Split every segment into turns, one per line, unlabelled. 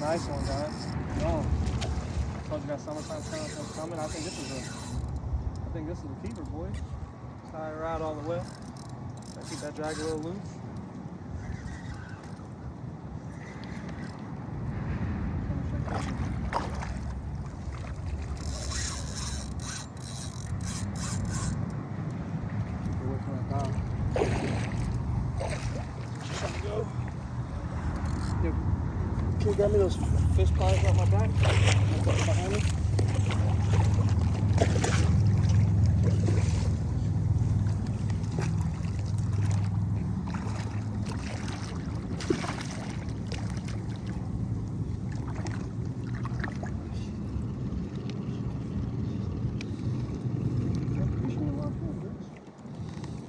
nice one, guys. Oh, told you that summertime content's coming. I think this is a keeper, boys. Tie her out all the way. Gotta keep that drag a little loose. Can you grab me those fish pies off my back? Behind me.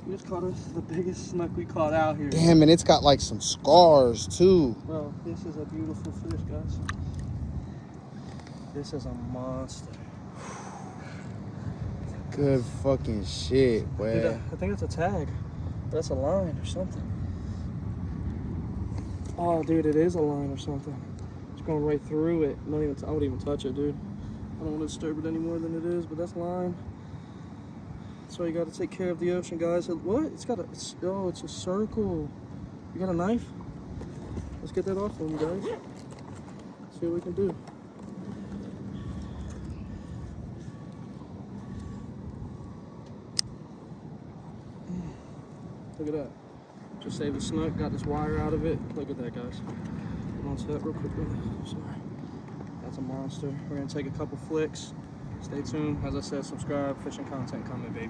We just caught us the biggest snook we caught out here.
Damn, and it's got like some scars too.
Bro, this is a beautiful fish, guys. This is a monster.
Good fucking shit, boy.
Dude, I think it's a tag. That's a line or something. Oh, dude, it is a line or something. It's going right through it. I won't even touch it, dude. I don't want to disturb it any more than it is, but that's line. That's why you got to take care of the ocean, guys. What? It's a circle. You got a knife? Let's get that off them, guys. See what we can do. Look at that. Just saved the snook, got this wire out of it. Look at that, guys. Hold on to that real quick, brother. Sorry. That's a monster. We're gonna take a couple flicks. Stay tuned. As I said, subscribe. Fishing content coming, baby.